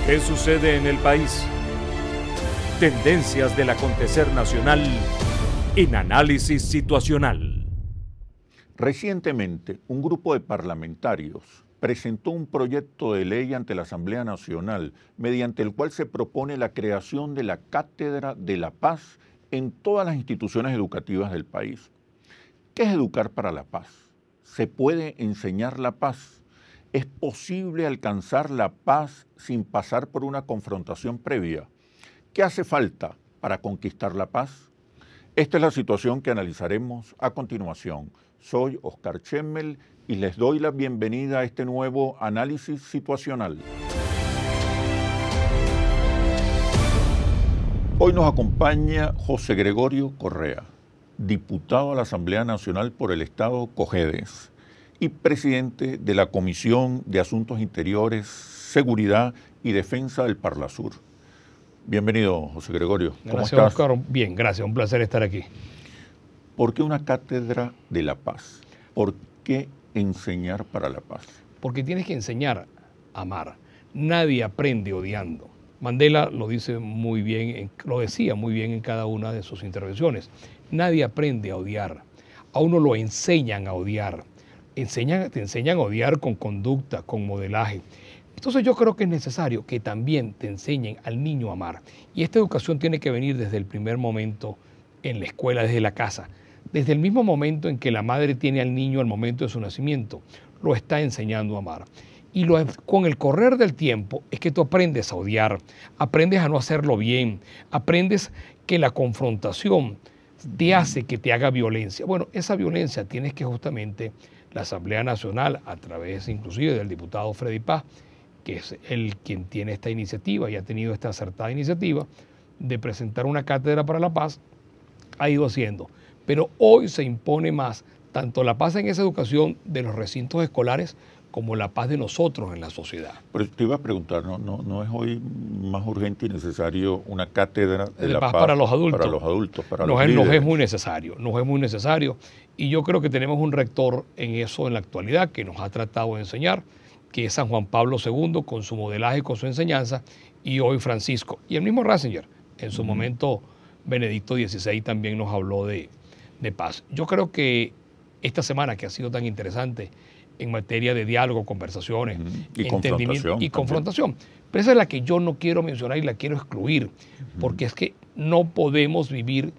¿Qué sucede en el país? Tendencias del acontecer nacional en Análisis Situacional. Recientemente, un grupo de parlamentarios presentó un proyecto de ley ante la Asamblea Nacional mediante el cual se propone la creación de la Cátedra de la Paz en todas las instituciones educativas del país. ¿Qué es educar para la paz? ¿Se puede enseñar la paz? ¿Es posible alcanzar la paz sin pasar por una confrontación previa? ¿Qué hace falta para conquistar la paz? Esta es la situación que analizaremos a continuación. Soy Oscar Chemmel y les doy la bienvenida a este nuevo análisis situacional. Hoy nos acompaña José Gregorio Correa, diputado a la Asamblea Nacional por el Estado Cojedes y presidente de la Comisión de Asuntos Interiores, Seguridad y Defensa del Parlasur. Bienvenido, José Gregorio. ¿Cómo Gracias, estás? Oscar. Bien, gracias. Un placer estar aquí. ¿Por qué una cátedra de la paz? ¿Por qué enseñar para la paz? Porque tienes que enseñar a amar. Nadie aprende odiando. Mandela lo dice muy bien, lo decía muy bien en cada una de sus intervenciones. Nadie aprende a odiar. A uno lo enseñan a odiar. Te enseñan a odiar con conducta, con modelaje. Entonces yo creo que es necesario que también te enseñen al niño a amar. Y esta educación tiene que venir desde el primer momento en la escuela, desde la casa. Desde el mismo momento en que la madre tiene al niño al momento de su nacimiento, lo está enseñando a amar. Y con el correr del tiempo es que tú aprendes a odiar, aprendes a no hacerlo bien, aprendes que la confrontación te hace que te haga violencia. Bueno, esa violencia tienes que justamente la Asamblea Nacional, a través inclusive del diputado Freddy Paz, que es quien tiene esta iniciativa y ha tenido esta acertada iniciativa de presentar una cátedra para la paz, ha ido haciendo. Pero hoy se impone más tanto la paz en esa educación de los recintos escolares como la paz de nosotros en la sociedad. Pero te iba a preguntar, ¿no es hoy más urgente y necesario una cátedra de la paz paz para los adultos? Para los adultos, para nos los líderes. Es muy necesario, nos es muy necesario. Y yo creo que tenemos un rector en eso en la actualidad que nos ha tratado de enseñar, que es San Juan Pablo II con su modelaje, con su enseñanza, y hoy Francisco. Y el mismo Ratzinger, en su momento Benedicto XVI también nos habló de paz. Yo creo que esta semana que ha sido tan interesante en materia de diálogo, conversaciones, entendimiento y confrontación. Pero esa es la que yo no quiero mencionar y la quiero excluir, porque es que no podemos vivir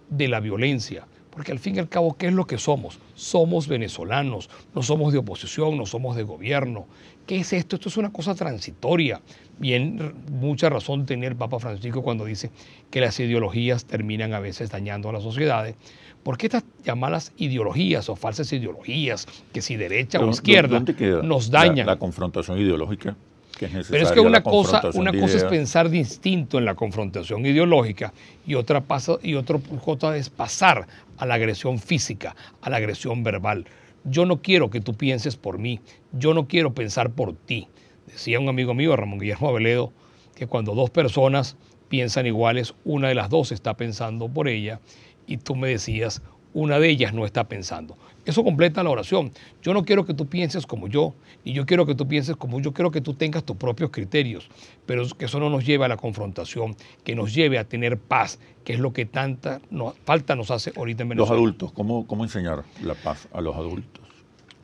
de la violencia. Porque al fin y al cabo, ¿qué es lo que somos? Somos venezolanos, no somos de oposición, no somos de gobierno. ¿Qué es esto? Esto es una cosa transitoria. Bien, mucha razón tenía el Papa Francisco cuando dice que las ideologías terminan a veces dañando a las sociedades. Porque estas llamadas ideologías o falsas ideologías, que si derecha o izquierda, nos dañan. La confrontación ideológica, que es necesaria. Pero es que una cosa es pensar distinto en la confrontación ideológica y otra cosa es pasar a la agresión física, a la agresión verbal. Yo no quiero que tú pienses por mí, yo no quiero pensar por ti. Decía un amigo mío, Ramón Guillermo Aveledo, que cuando dos personas piensan iguales, una de las dos está pensando por ella, y tú me decías, una de ellas no está pensando. Eso completa la oración. Yo no quiero que tú pienses como yo, y yo quiero que tú pienses como yo, quiero que tú tengas tus propios criterios, pero que eso no nos lleve a la confrontación, que nos lleve a tener paz, que es lo que tanta falta nos hace ahorita en Venezuela. Los adultos, ¿cómo enseñar la paz a los adultos?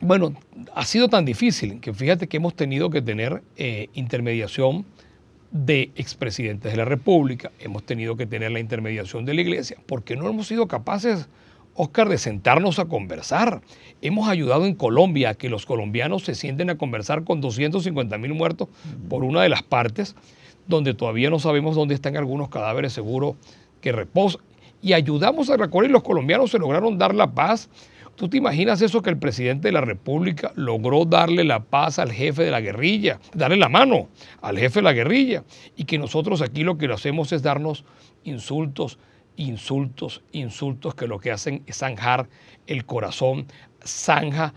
Bueno, ha sido tan difícil que fíjate que hemos tenido que tener intermediación de expresidentes de la República, hemos tenido que tener la intermediación de la Iglesia, porque no hemos sido capaces, Oscar, de sentarnos a conversar. Hemos ayudado en Colombia a que los colombianos se sienten a conversar con 250.000 muertos por una de las partes, donde todavía no sabemos dónde están algunos cadáveres seguros que reposan. Y ayudamos a recorrer y los colombianos se lograron dar la paz. ¿Tú te imaginas eso, que el presidente de la República logró darle la paz al jefe de la guerrilla, darle la mano al jefe de la guerrilla, y que nosotros aquí lo que hacemos es darnos insultos, que lo que hacen es zanjar el corazón, zanja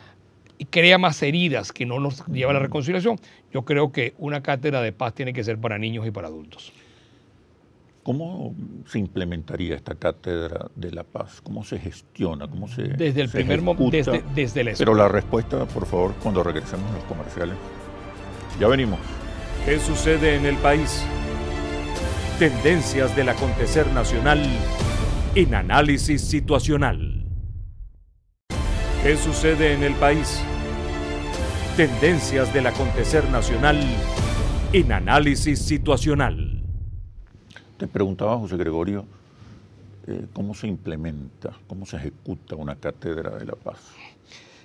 y crea más heridas que no nos lleva a la reconciliación? Yo creo que una cátedra de paz tiene que ser para niños y para adultos. ¿Cómo se implementaría esta cátedra de la paz? ¿Cómo se gestiona? ¿Cómo se Desde el primer momento, desde la escuela. Pero la respuesta, por favor, cuando regresemos a los comerciales. Ya venimos. ¿Qué sucede en el país? Tendencias del acontecer nacional en análisis situacional. ¿Qué sucede en el país? Tendencias del acontecer nacional en análisis situacional. Te preguntaba, José Gregorio, ¿cómo se implementa, cómo se ejecuta una cátedra de la paz?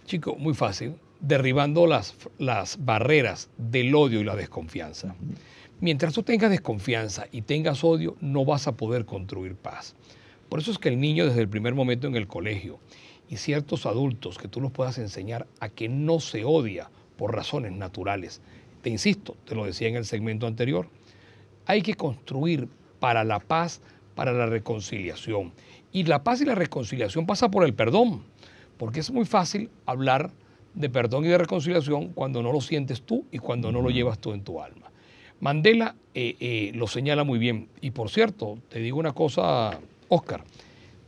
Chico, muy fácil, derribando las barreras del odio y la desconfianza. Mientras tú tengas desconfianza y tengas odio, no vas a poder construir paz. Por eso es que el niño desde el primer momento en el colegio y ciertos adultos que tú los puedas enseñar a que no se odia por razones naturales. Te insisto, te lo decía en el segmento anterior, hay que construir para la paz, para la reconciliación. Y la paz y la reconciliación pasa por el perdón, porque es muy fácil hablar de perdón y de reconciliación cuando no lo sientes tú y cuando no lo llevas tú en tu alma. Mandela lo señala muy bien. Y por cierto, te digo una cosa, Oscar,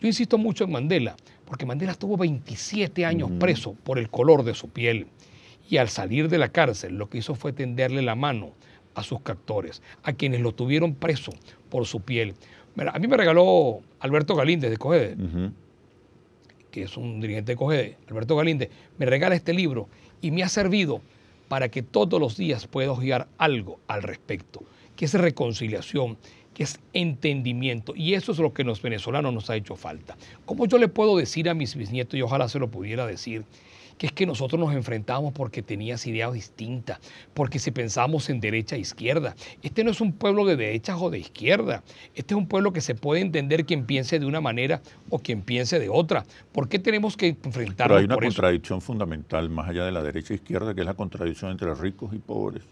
yo insisto mucho en Mandela, porque Mandela estuvo 27 años preso por el color de su piel. Y al salir de la cárcel, lo que hizo fue tenderle la mano a sus captores, a quienes lo tuvieron preso por su piel. Mira, a mí me regaló Alberto Galíndez de COGEDE, que es un dirigente de COGEDE. Alberto Galíndez me regala este libro y me ha servido para que todos los días pueda ojear algo al respecto, que es reconciliación, que es entendimiento. Y eso es lo que los venezolanos nos ha hecho falta. ¿Cómo yo le puedo decir a mis bisnietos, y ojalá se lo pudiera decir, que es que nosotros nos enfrentamos porque tenías ideas distintas, porque si pensamos en derecha e izquierda? Este no es un pueblo de derechas o de izquierda. Este es un pueblo que se puede entender quien piense de una manera o quien piense de otra. ¿Por qué tenemos que enfrentarnos por eso? Pero hay una contradicción fundamental más allá de la derecha e izquierda, que es la contradicción entre ricos y pobres.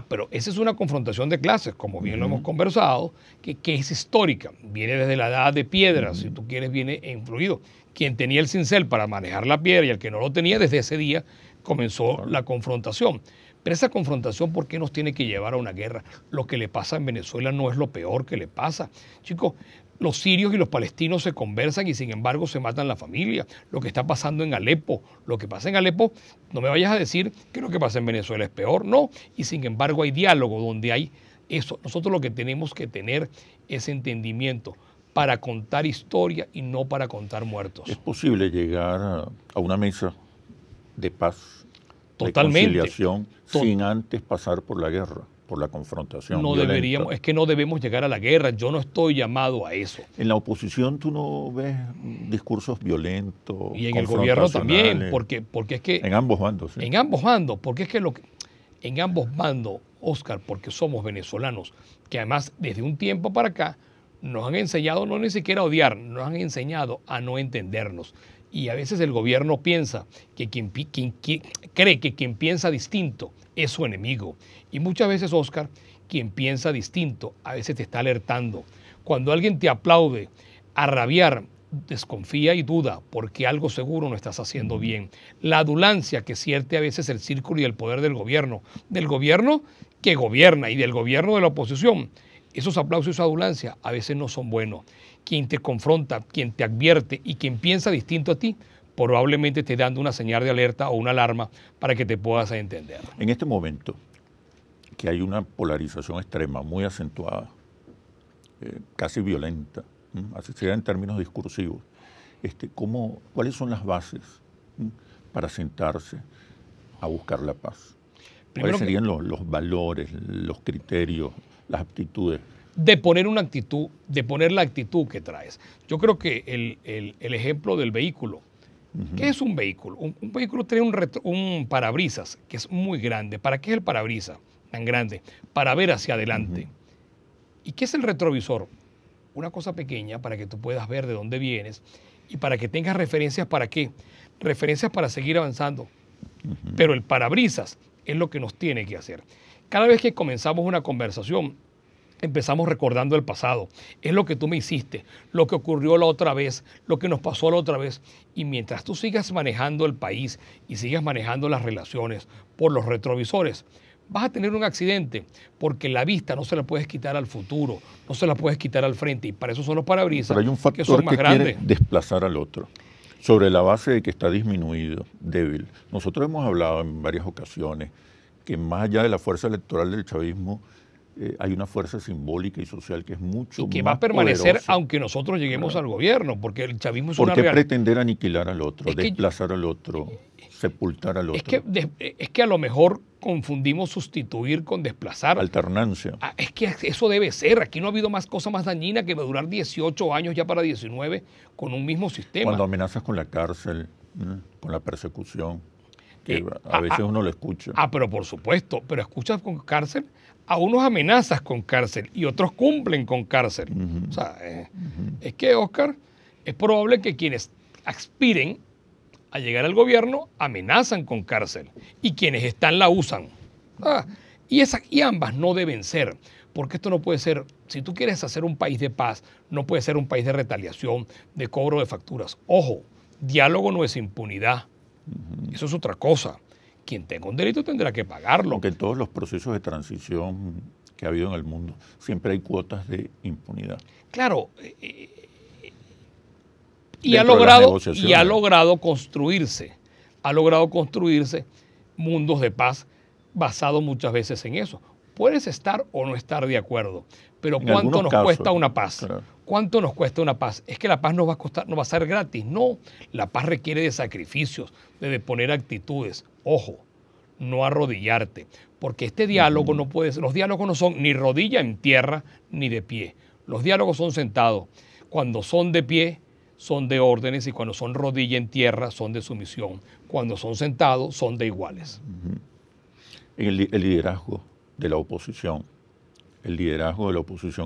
Pero esa es una confrontación de clases, como bien lo hemos conversado, que es histórica. Viene desde la edad de piedra, si tú quieres, viene influido. Quien tenía el cincel para manejar la piedra y el que no lo tenía, desde ese día comenzó la confrontación. Pero esa confrontación, ¿por qué nos tiene que llevar a una guerra? Lo que le pasa en Venezuela no es lo peor que le pasa. Chicos, los sirios y los palestinos se conversan y sin embargo se matan la familia. Lo que está pasando en Alepo, lo que pasa en Alepo, no me vayas a decir que lo que pasa en Venezuela es peor, no. Y sin embargo hay diálogo donde hay eso. Nosotros lo que tenemos que tener es entendimiento para contar historia y no para contar muertos. ¿Es posible llegar a una mesa de paz, totalmente, reconciliación, sin antes pasar por la guerra, por la confrontación violenta? Es que no debemos llegar a la guerra. Yo no estoy llamado a eso. En la oposición tú no ves discursos violentos, y en el gobierno también, porque es que... En ambos bandos, sí. En ambos bandos, porque es que en ambos bandos, Oscar, porque somos venezolanos, que además desde un tiempo para acá nos han enseñado no ni siquiera a odiar, nos han enseñado a no entendernos. Y a veces el gobierno piensa que cree que quien piensa distinto es su enemigo. Y muchas veces, Oscar, quien piensa distinto a veces te está alertando. Cuando alguien te aplaude, a rabiar, desconfía y duda porque algo seguro no estás haciendo bien. La adulancia que siente a veces el círculo y el poder del gobierno que gobierna y del gobierno de la oposición. Esos aplausos y esa adulancia a veces no son buenos. Quien te confronta, quien te advierte y quien piensa distinto a ti, probablemente te dando una señal de alerta o una alarma para que te puedas entender. En este momento, que hay una polarización extrema, muy acentuada, casi violenta, así sea en términos discursivos, ¿cuáles son las bases para sentarse a buscar la paz? ¿Cuáles serían los valores, los criterios, las aptitudes? De poner una actitud, de poner la actitud que traes. Yo creo que el ejemplo del vehículo, ¿qué es un vehículo? Un vehículo tiene un parabrisas que es muy grande. ¿Para qué es el parabrisas tan grande? Para ver hacia adelante. ¿Y qué es el retrovisor? Una cosa pequeña para que tú puedas ver de dónde vienes y para que tengas referencias. ¿Para qué? Referencias para seguir avanzando. Pero el parabrisas es lo que nos tiene que hacer. Cada vez que comenzamos una conversación, empezamos recordando el pasado. Es lo que tú me hiciste, lo que ocurrió la otra vez, lo que nos pasó la otra vez. Y mientras tú sigas manejando el país y sigas manejando las relaciones por los retrovisores, vas a tener un accidente, porque la vista no se la puedes quitar al futuro, no se la puedes quitar al frente, y para eso son los parabrisas. Pero hay un factor que son más grandes. Quiere desplazar al otro, sobre la base de que está disminuido, débil. Nosotros hemos hablado en varias ocasiones que más allá de la fuerza electoral del chavismo, hay una fuerza simbólica y social que es mucho más y que va a permanecer poderosa. Aunque nosotros lleguemos al gobierno, porque el chavismo es ¿Por una qué realidad. pretender aniquilar al otro, Es que- desplazar al otro, sepultar al otro? Es que a lo mejor confundimos sustituir con desplazar. Alternancia. Es que eso debe ser. Aquí no ha habido más cosa más dañina que durar 18 años ya para 19 con un mismo sistema. Cuando amenazas con la cárcel, con la persecución, que a veces uno lo escucha. Pero por supuesto, pero escuchas con cárcel, a unos amenazas con cárcel y otros cumplen con cárcel. O sea, es que, Oscar, es probable que quienes aspiren a llegar al gobierno amenazan con cárcel y quienes están la usan. Y ambas no deben ser, porque esto no puede ser, si tú quieres hacer un país de paz, no puede ser un país de retaliación, de cobro de facturas. Ojo, diálogo no es impunidad. Eso es otra cosa. Quien tenga un delito tendrá que pagarlo. Aunque en todos los procesos de transición que ha habido en el mundo, siempre hay cuotas de impunidad. Claro, y ha logrado construirse mundos de paz basados muchas veces en eso. Puedes estar o no estar de acuerdo, pero ¿cuánto nos cuesta una paz? Claro. ¿Cuánto nos cuesta una paz? Es que la paz no va a costar, no va a ser gratis. No, la paz requiere de sacrificios, de poner actitudes. Ojo, no arrodillarte, porque este diálogo no puede ser, los diálogos no son ni rodilla en tierra ni de pie. Los diálogos son sentados. Cuando son de pie, son de órdenes, y cuando son rodilla en tierra, son de sumisión. Cuando son sentados, son de iguales. El liderazgo de la oposición,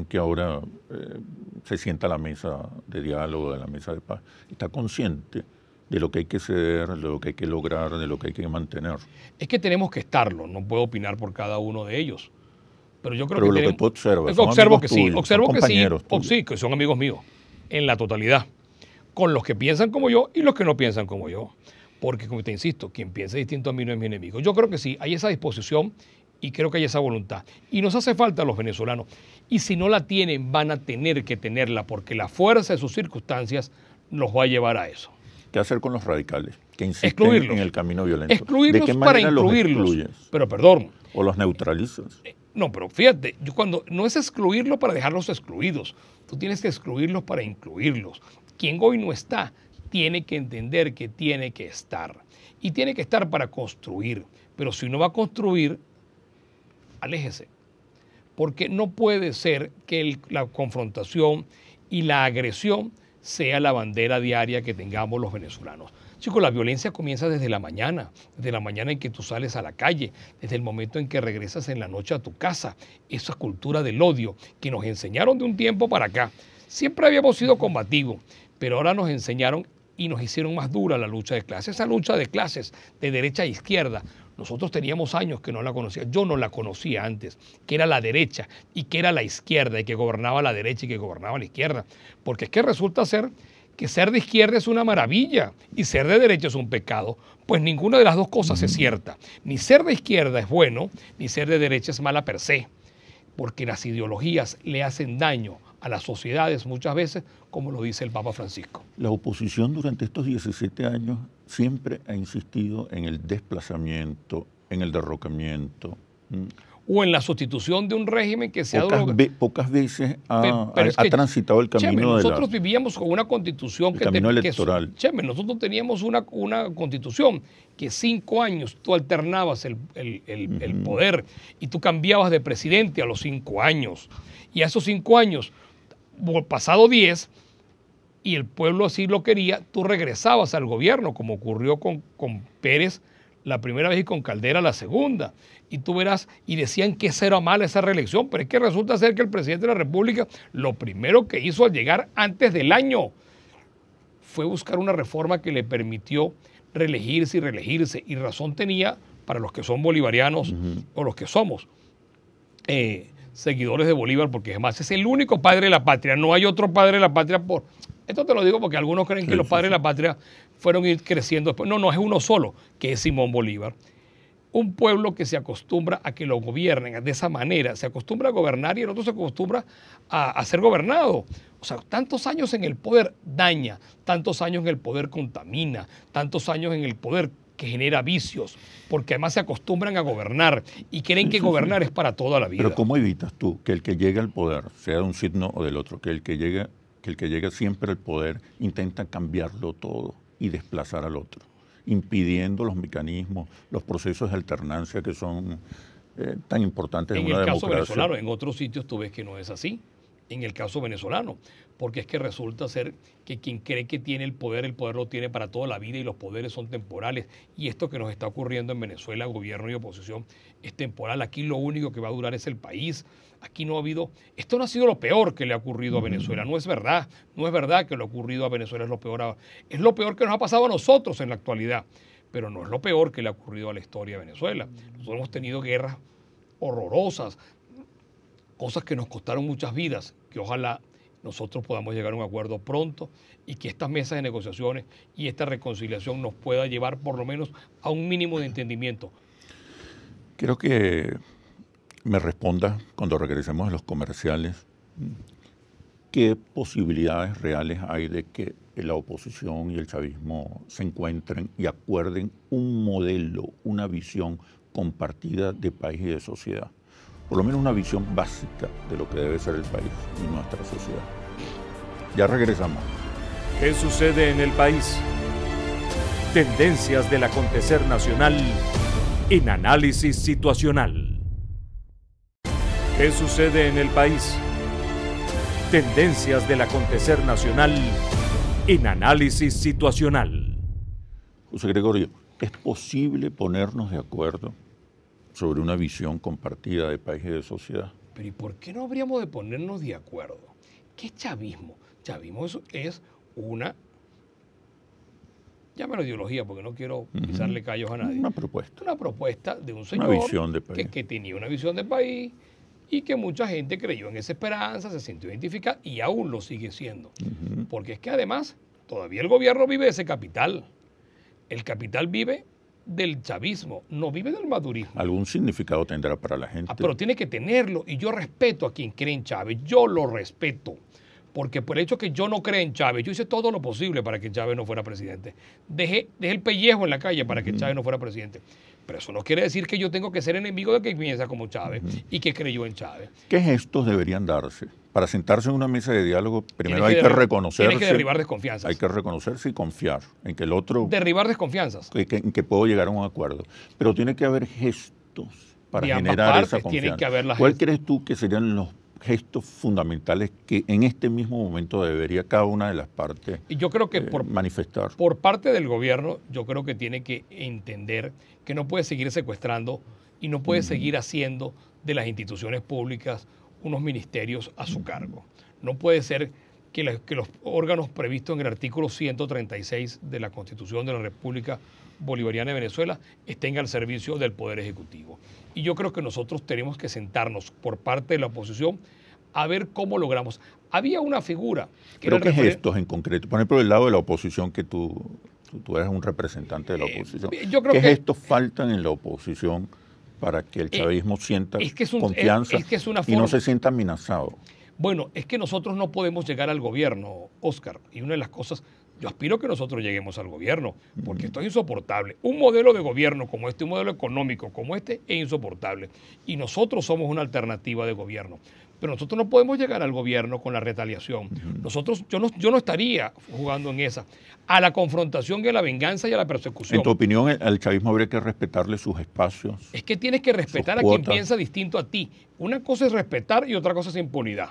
que ahora se sienta a la mesa de diálogo, a la mesa de paz, está consciente de lo que hay que ceder, de lo que hay que lograr, de lo que hay que mantener. Es que tenemos que estarlo, no puedo opinar por cada uno de ellos. Pero yo creo Pero que lo que tú observas, observo que tuyos, sí, observo que sí, tuyos. sí, que son amigos míos, en la totalidad, con los que piensan como yo y los que no piensan como yo. Porque, como te insisto, quien piensa distinto a mí no es mi enemigo. Yo creo que sí, hay esa disposición y creo que hay esa voluntad. Y nos hace falta a los venezolanos. Y si no la tienen, van a tener que tenerla, porque la fuerza de sus circunstancias los va a llevar a eso. ¿Qué hacer con los radicales que insisten en el camino violento? Excluirlos. ¿De qué manera para incluirlos? Los excluyes? Pero perdón. ¿O los neutralizas? No, pero fíjate, no es excluirlos para dejarlos excluidos. Tú tienes que excluirlos para incluirlos. Quien hoy no está, tiene que entender que tiene que estar. Y tiene que estar para construir. Pero si no va a construir, aléjese. Porque no puede ser que la confrontación y la agresión sea la bandera diaria que tengamos los venezolanos. Chicos, la violencia comienza desde la mañana en que tú sales a la calle, desde el momento en que regresas en la noche a tu casa. Esa cultura del odio que nos enseñaron de un tiempo para acá. Siempre habíamos sido combativos, pero ahora nos enseñaron y nos hicieron más dura la lucha de clases. Esa lucha de clases de derecha a izquierda, nosotros teníamos años que no la conocía. Yo no la conocía antes, que era la derecha y que era la izquierda, y que gobernaba la derecha y que gobernaba la izquierda. Porque es que resulta ser que ser de izquierda es una maravilla y ser de derecha es un pecado. Pues ninguna de las dos cosas es cierta. Ni ser de izquierda es bueno, ni ser de derecha es mala per se. Porque las ideologías le hacen daño a las sociedades muchas veces, como lo dice el Papa Francisco. La oposición durante estos 17 años siempre ha insistido en el desplazamiento, en el derrocamiento. O en la sustitución de un régimen que se ha dado. Pocas veces ha transitado el camino nosotros vivíamos con una constitución camino electoral. Nosotros teníamos una constitución que 5 años tú alternabas el poder y tú cambiabas de presidente a los 5 años. Y a esos 5 años, pasado 10, y el pueblo así lo quería, tú regresabas al gobierno, como ocurrió con Pérez la primera vez y con Caldera la segunda. Y tú verás, y decían que esa era mala esa reelección, pero es que resulta ser que el presidente de la República lo primero que hizo al llegar antes del año fue buscar una reforma que le permitió reelegirse y reelegirse. Y razón tenía para los que son bolivarianos o los que somos seguidores de Bolívar, porque además es el único padre de la patria. No hay otro padre de la patria por... Esto te lo digo porque algunos creen que los padres de la patria fueron ir creciendo después. No, es uno solo, que es Simón Bolívar. Un pueblo que se acostumbra a que lo gobiernen de esa manera, se acostumbra a gobernar y el otro se acostumbra a ser gobernado. O sea, tantos años en el poder daña, tantos años en el poder contamina, tantos años en el poder que genera vicios, porque además se acostumbran a gobernar y creen que gobernar es para toda la vida. Pero ¿cómo evitas tú que el que llegue al poder, sea de un signo o del otro, que el que llega siempre al poder intenta cambiarlo todo y desplazar al otro, impidiendo los mecanismos, los procesos de alternancia que son tan importantes en una democracia? En el caso venezolano, en otros sitios tú ves que no es así. En el caso venezolano, porque es que resulta ser que quien cree que tiene el poder lo tiene para toda la vida y los poderes son temporales. Y esto que nos está ocurriendo en Venezuela, gobierno y oposición, es temporal. Aquí lo único que va a durar es el país. Aquí no ha habido, esto no ha sido lo peor que le ha ocurrido a Venezuela, no es verdad. No es verdad que lo ocurrido a Venezuela es lo peor. Es lo peor que nos ha pasado a nosotros en la actualidad, pero no es lo peor que le ha ocurrido a la historia de Venezuela. Nosotros hemos tenido guerras horrorosas, cosas que nos costaron muchas vidas, que ojalá nosotros podamos llegar a un acuerdo pronto y que estas mesas de negociaciones y esta reconciliación nos pueda llevar por lo menos a un mínimo de entendimiento. Quiero que me responda cuando regresemos a los comerciales, ¿qué posibilidades reales hay de que la oposición y el chavismo se encuentren y acuerden un modelo, una visión compartida de país y de sociedad? Por lo menos una visión básica de lo que debe ser el país y nuestra sociedad. Ya regresamos. ¿Qué sucede en el país? Tendencias del acontecer nacional en análisis situacional. ¿Qué sucede en el país? Tendencias del acontecer nacional en análisis situacional. José Gregorio, ¿es posible ponernos de acuerdo sobre una visión compartida de país y de sociedad? Pero ¿y por qué no habríamos de ponernos de acuerdo? ¿Qué es chavismo? Chavismo es una, llámalo ideología porque no quiero pisarle callos a nadie. Una propuesta. Una propuesta de un señor una visión de país. Que tenía una visión de país y que mucha gente creyó en esa esperanza, se sintió identificada y aún lo sigue siendo. Porque es que además todavía el gobierno vive de ese capital. El capital vive del chavismo, no vive del madurismo. Algún significado tendrá para la gente. Pero tiene que tenerlo y yo respeto a quien cree en Chávez, yo lo respeto. Porque por el hecho que yo no creo en Chávez, yo hice todo lo posible para que Chávez no fuera presidente. Dejé el pellejo en la calle para que Chávez no fuera presidente. Pero eso no quiere decir que yo tengo que ser enemigo de quien piensa como Chávez y que creyó en Chávez. ¿Qué gestos deberían darse? Para sentarse en una mesa de diálogo, primero hay que reconocerse. Tiene que derribar desconfianzas. Hay que reconocerse y confiar en que el otro... Derribar desconfianzas. En que puedo llegar a un acuerdo. Pero tiene que haber gestos para generar esa confianza. ¿Cuál crees tú que serían los gestos fundamentales que en este mismo momento debería cada una de las partes y yo creo que manifestar? Por parte del gobierno, yo creo que tiene que entender que no puede seguir secuestrando y no puede seguir haciendo de las instituciones públicas unos ministerios a su cargo. No puede ser que los órganos previstos en el artículo 136 de la Constitución de la República Bolivariana de Venezuela estén al servicio del Poder Ejecutivo. Y yo creo que nosotros tenemos que sentarnos por parte de la oposición a ver cómo logramos. Había una figura... ¿Pero qué gestos en concreto? Por ejemplo, del lado de la oposición, que tú eres un representante de la oposición. ¿Qué gestos faltan en la oposición para que el chavismo sienta confianza y no se sienta amenazado? Bueno, es que nosotros no podemos llegar al gobierno, Oscar, y una de las cosas, yo aspiro que nosotros lleguemos al gobierno, porque esto es insoportable. Un modelo de gobierno como este, un modelo económico como este, es insoportable. Y nosotros somos una alternativa de gobierno. Pero nosotros no podemos llegar al gobierno con la retaliación. Yo no estaría jugando en esa. A la confrontación y a la venganza y a la persecución. En tu opinión, al chavismo habría que respetarle sus espacios. Es que tienes que respetar a quien piensa distinto a ti. Una cosa es respetar y otra cosa es impunidad.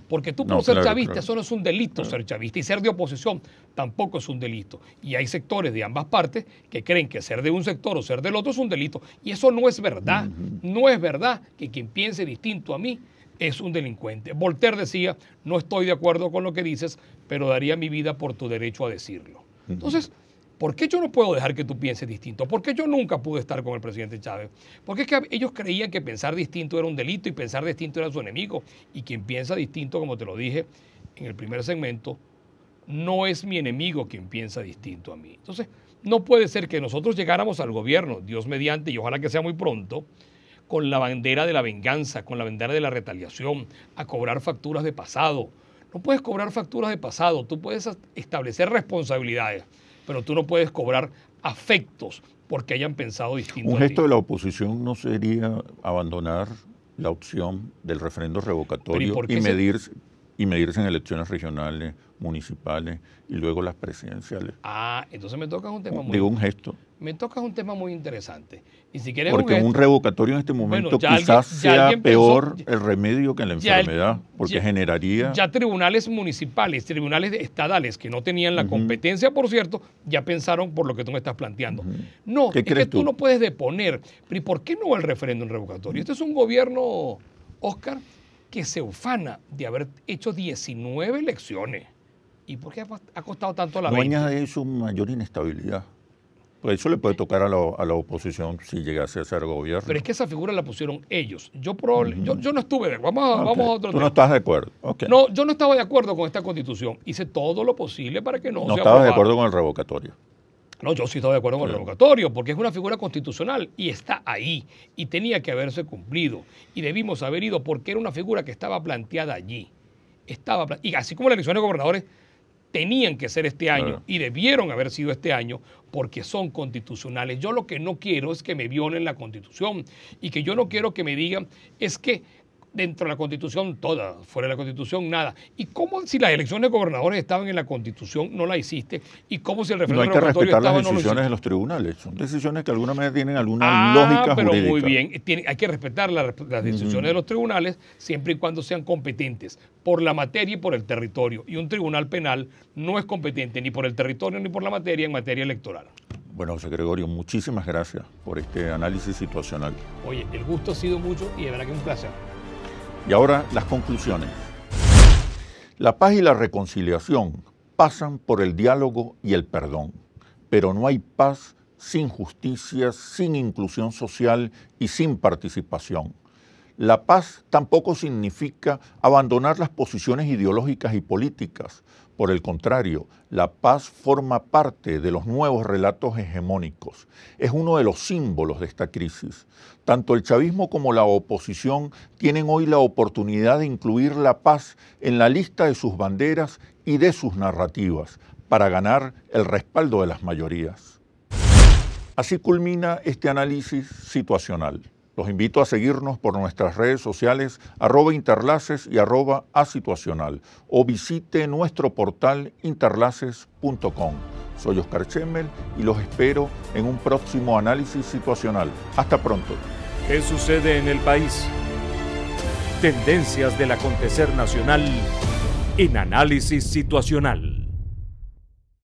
Porque tú por ser chavista, eso no es un delito ser chavista, y ser de oposición tampoco es un delito. Y hay sectores de ambas partes que creen que ser de un sector o ser del otro es un delito. Y eso no es verdad. No es verdad que quien piense distinto a mí es un delincuente. Voltaire decía, no estoy de acuerdo con lo que dices, pero daría mi vida por tu derecho a decirlo. Entonces, ¿por qué yo no puedo dejar que tú pienses distinto? ¿Por qué yo nunca pude estar con el presidente Chávez? Porque es que ellos creían que pensar distinto era un delito y pensar distinto era su enemigo. Y quien piensa distinto, como te lo dije en el primer segmento, no es mi enemigo quien piensa distinto a mí. Entonces, no puede ser que nosotros llegáramos al gobierno, Dios mediante, y ojalá que sea muy pronto, con la bandera de la venganza, con la bandera de la retaliación, a cobrar facturas de pasado. No puedes cobrar facturas de pasado, tú puedes establecer responsabilidades, pero tú no puedes cobrar afectos porque hayan pensado distinto. Un gesto de la oposición no sería abandonar la opción del referendo revocatorio y medirse en elecciones regionales, municipales y luego las presidenciales. Entonces me tocas un tema un gesto. Me tocas un tema muy interesante. Y si quieres porque un revocatorio en este momento quizás sea peor el remedio que la enfermedad, porque generaría... Ya tribunales municipales, tribunales estadales que no tenían la competencia, por cierto, ya pensaron por lo que tú me estás planteando. No, es que tú no puedes deponer. Pero ¿y por qué no va el referéndum revocatorio? Este es un gobierno, Oscar, que se ufana de haber hecho 19 elecciones. ¿Y por qué ha costado tanto la 20? No añade eso mayor inestabilidad. Pues eso le puede tocar a la oposición si llegase a ser gobierno. Pero es que esa figura la pusieron ellos. Yo no estuve de acuerdo. Vamos a otro tema. ¿Tú no estás de acuerdo? Okay. No, yo no estaba de acuerdo con esta constitución. Hice todo lo posible para que no sea No estabas de acuerdo con el revocatorio. No, yo sí estaba de acuerdo con el revocatorio, porque es una figura constitucional y está ahí. Y tenía que haberse cumplido. Y debimos haber ido porque era una figura que estaba planteada allí. Y así como las elecciones de gobernadores tenían que ser este año y debieron haber sido este año porque son constitucionales. Yo lo que no quiero es que me violen la Constitución y que yo no quiero que me digan es que dentro de la Constitución toda, fuera de la Constitución nada. ¿Y cómo si las elecciones de gobernadores estaban en la Constitución no la hiciste? ¿Y cómo si el referéndum revocatorio estaba no hay que respetar las decisiones de los tribunales? Son decisiones que de alguna manera tienen alguna lógica pero jurídica. Muy bien, hay que respetar las decisiones de los tribunales siempre y cuando sean competentes por la materia y por el territorio. Y un tribunal penal no es competente ni por el territorio ni por la materia en materia electoral. Bueno, José Gregorio, muchísimas gracias por este análisis situacional. Oye, el gusto ha sido mucho y de verdad que es un placer. Y ahora las conclusiones. La paz y la reconciliación pasan por el diálogo y el perdón, pero no hay paz sin justicia, sin inclusión social y sin participación. La paz tampoco significa abandonar las posiciones ideológicas y políticas. Por el contrario, la paz forma parte de los nuevos relatos hegemónicos. Es uno de los símbolos de esta crisis. Tanto el chavismo como la oposición tienen hoy la oportunidad de incluir la paz en la lista de sus banderas y de sus narrativas para ganar el respaldo de las mayorías. Así culmina este análisis situacional. Los invito a seguirnos por nuestras redes sociales @interlaces y @asituacional o visite nuestro portal interlaces.com. Soy Oscar Chemmel y los espero en un próximo análisis situacional. Hasta pronto. ¿Qué sucede en el país? Tendencias del acontecer nacional en Análisis Situacional.